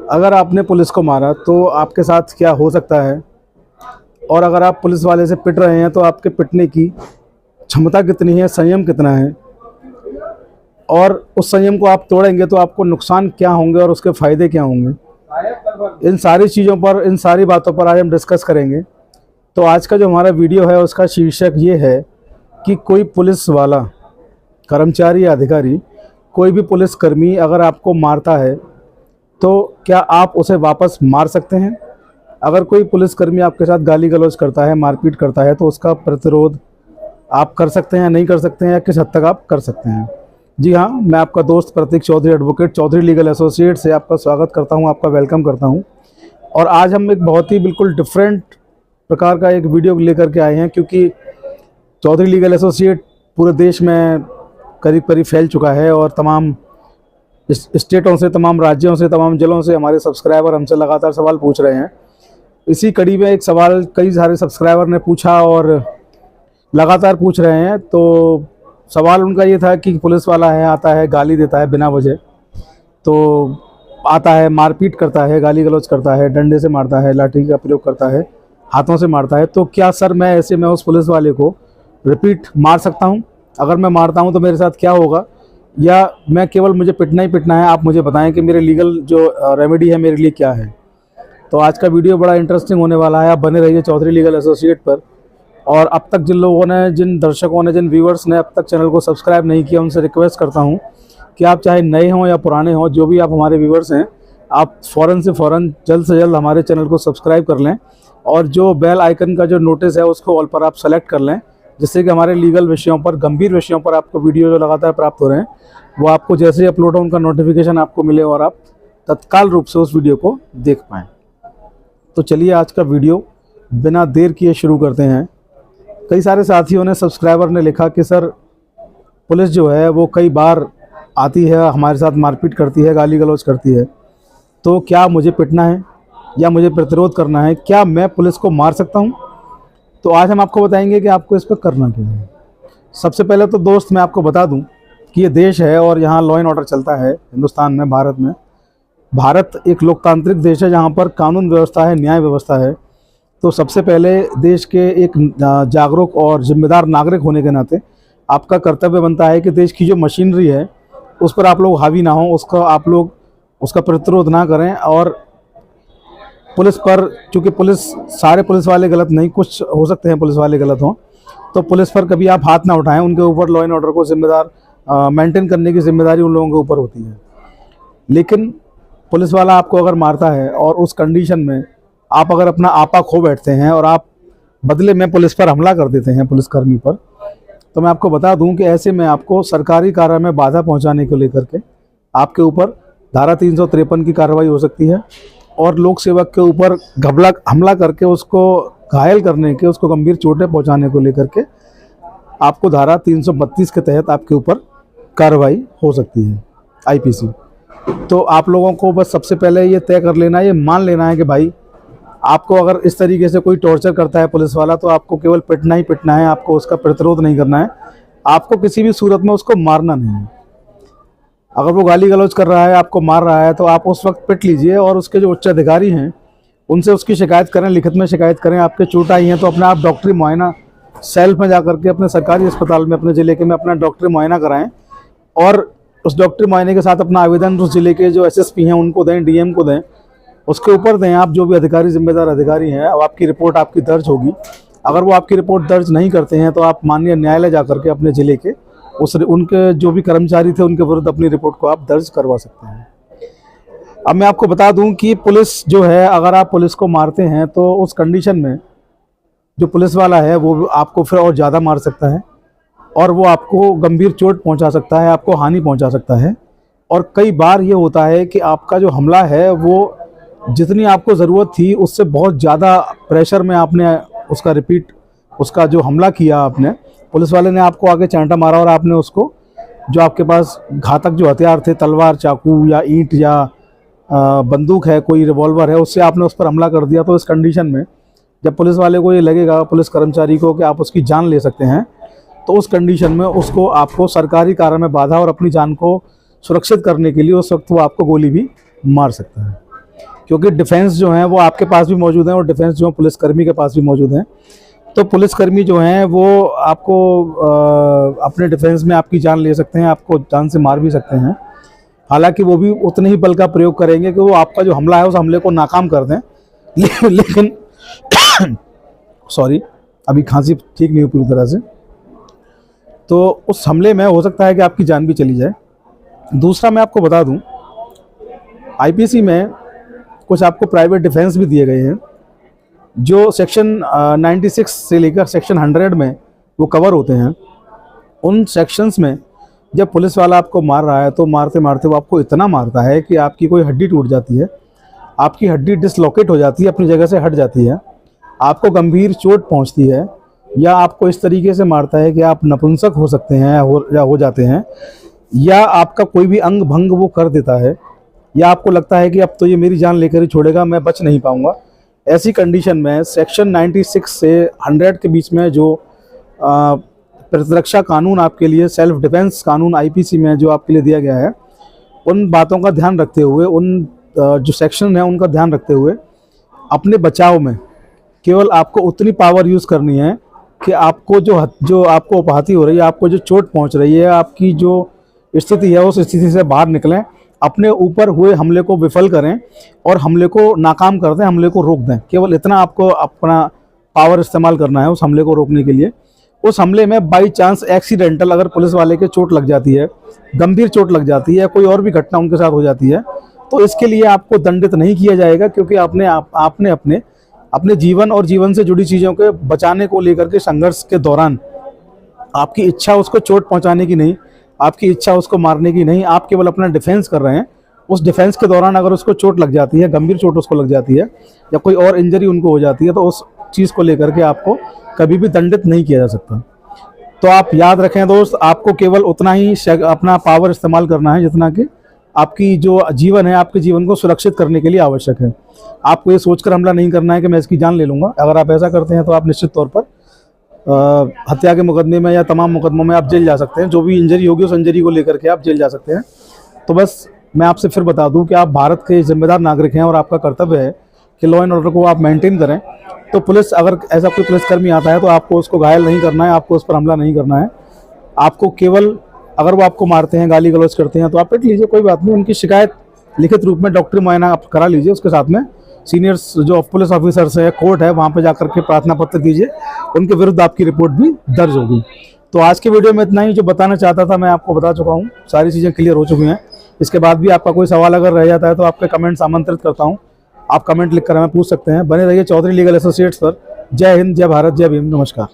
अगर आपने पुलिस को मारा तो आपके साथ क्या हो सकता है, और अगर आप पुलिस वाले से पिट रहे हैं तो आपके पिटने की क्षमता कितनी है, संयम कितना है, और उस संयम को आप तोड़ेंगे तो आपको नुकसान क्या होंगे और उसके फ़ायदे क्या होंगे। इन सारी चीज़ों पर, इन सारी बातों पर आज हम डिस्कस करेंगे। तो आज का जो हमारा वीडियो है उसका शीर्षक ये है कि कोई पुलिस वाला, कर्मचारी या अधिकारी, कोई भी पुलिसकर्मी अगर आपको मारता है तो क्या आप उसे वापस मार सकते हैं। अगर कोई पुलिसकर्मी आपके साथ गाली गलौज करता है, मारपीट करता है, तो उसका प्रतिरोध आप कर सकते हैं, नहीं कर सकते हैं, या किस हद तक आप कर सकते हैं। जी हाँ, मैं आपका दोस्त Pratik Chaudhary, advocate, Chaudhary legal associate से आपका स्वागत करता हूँ, आपका वेलकम करता हूँ। और आज हम एक बहुत ही बिल्कुल डिफरेंट प्रकार का एक वीडियो लेकर के आए हैं, क्योंकि चौधरी लीगल एसोसिएट पूरे देश में करीब करीब फैल चुका है और तमाम स्टेटों से, तमाम राज्यों से, तमाम जिलों से हमारे सब्सक्राइबर हमसे लगातार सवाल पूछ रहे हैं। इसी कड़ी में एक सवाल कई सारे सब्सक्राइबर ने पूछा और लगातार पूछ रहे हैं। तो सवाल उनका ये था कि पुलिस वाला है, आता है, गाली देता है बिना वजह, तो आता है, मारपीट करता है, गाली गलौज करता है, डंडे से मारता है, लाठी का प्रयोग करता है, हाथों से मारता है, तो क्या सर मैं उस पुलिस वाले को रिपीट मार सकता हूँ? अगर मैं मारता हूँ तो मेरे साथ क्या होगा, या मैं केवल मुझे पिटना ही पिटना है? आप मुझे बताएं कि मेरे लीगल जो रेमेडी है मेरे लिए क्या है। तो आज का वीडियो बड़ा इंटरेस्टिंग होने वाला है, आप बने रहिए चौधरी लीगल एसोसिएट पर। और अब तक जिन लोगों ने, जिन दर्शकों ने, जिन व्यूवर्स ने अब तक चैनल को सब्सक्राइब नहीं किया, उनसे रिक्वेस्ट करता हूं कि आप चाहे नए हों या पुराने हों, जो भी आप हमारे व्यूवर्स हैं, आप फ़ौरन से फ़ौरन, जल्द से जल्द हमारे चैनल को सब्सक्राइब कर लें, और जो बेल आइकन का जो नोटिस है उसको ऑल पर आप सेलेक्ट कर लें, जिससे कि हमारे लीगल विषयों पर, गंभीर विषयों पर आपको वीडियो जो लगातार प्राप्त हो रहे हैं वो आपको जैसे ही अपलोड हो उनका नोटिफिकेशन आपको मिले और आप तत्काल रूप से उस वीडियो को देख पाएँ। तो चलिए आज का वीडियो बिना देर किए शुरू करते हैं। कई सारे साथियों ने, सब्सक्राइबर ने लिखा कि सर पुलिस जो है वो कई बार आती है, हमारे साथ मारपीट करती है, गाली गलौज करती है, तो क्या मुझे पिटना है या मुझे प्रतिरोध करना है? क्या मैं पुलिस को मार सकता हूं? तो आज हम आपको बताएंगे कि आपको इस पर करना क्या है। सबसे पहले तो दोस्त मैं आपको बता दूं कि ये देश है और यहाँ लॉ एंड ऑर्डर चलता है हिंदुस्तान में, भारत में। भारत एक लोकतांत्रिक देश है जहाँ पर कानून व्यवस्था है, न्याय व्यवस्था है। तो सबसे पहले देश के एक जागरूक और जिम्मेदार नागरिक होने के नाते आपका कर्तव्य बनता है कि देश की जो मशीनरी है उस पर आप लोग हावी ना हो, आप लोग उसका प्रतिरोध ना करें। और पुलिस पर, चूँकि सारे पुलिस वाले गलत नहीं, कुछ हो सकते हैं पुलिस वाले गलत हों, तो पुलिस पर कभी आप हाथ ना उठाएं। उनके ऊपर लॉ एंड ऑर्डर को जिम्मेदार मेंटेन करने की जिम्मेदारी उन लोगों के ऊपर होती है। लेकिन पुलिस वाला आपको अगर मारता है और उस कंडीशन में आप अगर अपना आपा खो बैठते हैं और आप बदले में पुलिस पर हमला कर देते हैं, पुलिसकर्मी पर, तो मैं आपको बता दूं कि ऐसे में आपको सरकारी कार्य में बाधा पहुंचाने को लेकर के आपके ऊपर धारा 353 की कार्रवाई हो सकती है, और लोक सेवक के ऊपर हमला करके उसको घायल करने के, उसको गंभीर चोटें पहुंचाने को लेकर के आपको धारा 332 के तहत आपके ऊपर कार्रवाई हो सकती है, IPC। तो आप लोगों को बस सबसे पहले ये तय कर लेना है, ये मान लेना है कि भाई आपको अगर इस तरीके से कोई टॉर्चर करता है पुलिस वाला, तो आपको केवल पिटना ही पिटना है, आपको उसका प्रतिरोध नहीं करना है, आपको किसी भी सूरत में उसको मारना नहीं है। अगर वो गाली गलौज कर रहा है, आपको मार रहा है, तो आप उस वक्त पिट लीजिए और उसके जो उच्च अधिकारी हैं उनसे उसकी शिकायत करें, लिखित में शिकायत करें। आपके चोट आई हैं तो अपने आप डॉक्टरी मुआयना सेल्फ में जा करके अपने सरकारी अस्पताल में, अपने ज़िले के में अपना डॉक्टरी मुआयना कराएँ, और उस डॉक्टरी मुआयने के साथ अपना आवेदन उस ज़िले के जो SSP हैं उनको दें, DM को दें, उसके ऊपर दें। आप जो भी अधिकारी, जिम्मेदार अधिकारी हैं, अब आपकी रिपोर्ट आपकी दर्ज होगी। अगर वो आपकी रिपोर्ट दर्ज नहीं करते हैं तो आप माननीय न्यायालय जा करके अपने ज़िले के उनके जो भी कर्मचारी थे उनके विरुद्ध अपनी रिपोर्ट को आप दर्ज करवा सकते हैं। अब मैं आपको बता दूं कि पुलिस जो है, अगर आप पुलिस को मारते हैं तो उस कंडीशन में जो पुलिस वाला है वो आपको फिर और ज़्यादा मार सकता है, और वो आपको गंभीर चोट पहुंचा सकता है, आपको हानि पहुंचा सकता है। और कई बार ये होता है कि आपका जो हमला है वो जितनी आपको ज़रूरत थी उससे बहुत ज़्यादा प्रेशर में आपने उसका रिपीट, उसका जो हमला किया आपने, पुलिस वाले ने आपको आगे चांटा मारा और आपने उसको, जो आपके पास घातक जो हथियार थे, तलवार, चाकू या ईंट या बंदूक है, कोई रिवॉल्वर है, उससे आपने उस पर हमला कर दिया। तो इस कंडीशन में जब पुलिस वाले को ये लगेगा, पुलिस कर्मचारी को, कि आप उसकी जान ले सकते हैं, तो उस कंडीशन में उसको, आपको सरकारी कार्य में बाधा और अपनी जान को सुरक्षित करने के लिए उस वक्त वो आपको गोली भी मार सकता है। क्योंकि डिफेंस जो है वो आपके पास भी मौजूद है और डिफेंस जो है पुलिसकर्मी के पास भी मौजूद है। तो पुलिसकर्मी जो हैं वो आपको अपने डिफेंस में आपकी जान ले सकते हैं, आपको जान से मार भी सकते हैं। हालांकि वो भी उतने ही बल का प्रयोग करेंगे कि वो आपका जो हमला है उस हमले को नाकाम कर दें। लेकिन सॉरी, अभी खांसी ठीक नहीं हुई पूरी तरह से, तो उस हमले में हो सकता है कि आपकी जान भी चली जाए। दूसरा मैं आपको बता दूं, आईपीसी में कुछ आपको प्राइवेट डिफेंस भी दिए गए हैं जो सेक्शन 96 से लेकर सेक्शन 100 में वो कवर होते हैं। उन सेक्शंस में जब पुलिस वाला आपको मार रहा है तो मारते मारते वो आपको इतना मारता है कि आपकी कोई हड्डी टूट जाती है, आपकी हड्डी डिसलोकेट हो जाती है, अपनी जगह से हट जाती है, आपको गंभीर चोट पहुंचती है, या आपको इस तरीके से मारता है कि आप नपुंसक हो सकते हैं या हो जाते हैं, या आपका कोई भी अंग भंग वो कर देता है, या आपको लगता है कि अब तो ये मेरी जान लेकर ही छोड़ेगा, मैं बच नहीं पाऊंगा। ऐसी कंडीशन में सेक्शन 96 से 100 के बीच में जो प्रतिरक्षा कानून आपके लिए, सेल्फ डिफेंस कानून आईपीसी में जो आपके लिए दिया गया है, उन बातों का ध्यान रखते हुए, उन जो सेक्शन है उनका ध्यान रखते हुए अपने बचाव में केवल आपको उतनी पावर यूज़ करनी है कि आपको जो आपको अपहाती हो रही है, आपको जो चोट पहुंच रही है, आपकी जो स्थिति है उस स्थिति से बाहर निकलें, अपने ऊपर हुए हमले को विफल करें और हमले को नाकाम कर दें, हमले को रोक दें। केवल इतना आपको अपना पावर इस्तेमाल करना है उस हमले को रोकने के लिए। उस हमले में बाई चांस एक्सीडेंटल अगर पुलिस वाले के चोट लग जाती है, गंभीर चोट लग जाती है, कोई और भी घटना उनके साथ हो जाती है, तो इसके लिए आपको दंडित नहीं किया जाएगा, क्योंकि आपने अपने जीवन और जीवन से जुड़ी चीज़ों के बचाने को लेकर के संघर्ष के दौरान आपकी इच्छा उसको चोट पहुंचाने की नहीं, आपकी इच्छा उसको मारने की नहीं, आप केवल अपना डिफेंस कर रहे हैं। उस डिफेंस के दौरान अगर उसको चोट लग जाती है, गंभीर चोट उसको लग जाती है, या कोई और इंजरी उनको हो जाती है, तो उस चीज़ को लेकर के आपको कभी भी दंडित नहीं किया जा सकता। तो आप याद रखें दोस्त, आपको केवल उतना ही अपना पावर इस्तेमाल करना है जितना कि आपकी जो जीवन है, आपके जीवन को सुरक्षित करने के लिए आवश्यक है। आपको ये सोचकर हमला नहीं करना है कि मैं इसकी जान ले लूँगा। अगर आप ऐसा करते हैं तो आप निश्चित तौर पर हत्या के मुकदमे में या तमाम मुकदमों में आप जेल जा सकते हैं। जो भी इंजरी होगी उस इंजरी को लेकर के आप जेल जा सकते हैं। तो बस मैं आपसे फिर बता दूं कि आप भारत के जिम्मेदार नागरिक हैं और आपका कर्तव्य है कि लॉ एंड ऑर्डर को आप मेंटेन करें। तो पुलिस, अगर ऐसा कोई पुलिसकर्मी आता है तो आपको उसको घायल नहीं करना है, आपको उस पर हमला नहीं करना है। आपको केवल, अगर वो आपको मारते हैं, गाली गलौज करते हैं, तो आप पिट लीजिए, कोई बात नहीं। उनकी शिकायत लिखित रूप में डॉक्टरी मुआयना आप करा लीजिए, उसके साथ में सीनियर्स जो पुलिस ऑफिसर्स है, कोर्ट है, वहाँ पे जाकर के प्रार्थना पत्र दीजिए, उनके विरुद्ध आपकी रिपोर्ट भी दर्ज होगी। तो आज के वीडियो में इतना ही, जो बताना चाहता था मैं आपको बता चुका हूँ, सारी चीज़ें क्लियर हो चुकी हैं। इसके बाद भी आपका कोई सवाल अगर रह जाता है तो आपके कमेंट्स आमंत्रित करता हूँ, आप कमेंट लिख कर हमें पूछ सकते हैं। बने रहिए चौधरी लीगल एसोसिएट्स पर। जय हिंद, जय भारत, जय भीम, नमस्कार।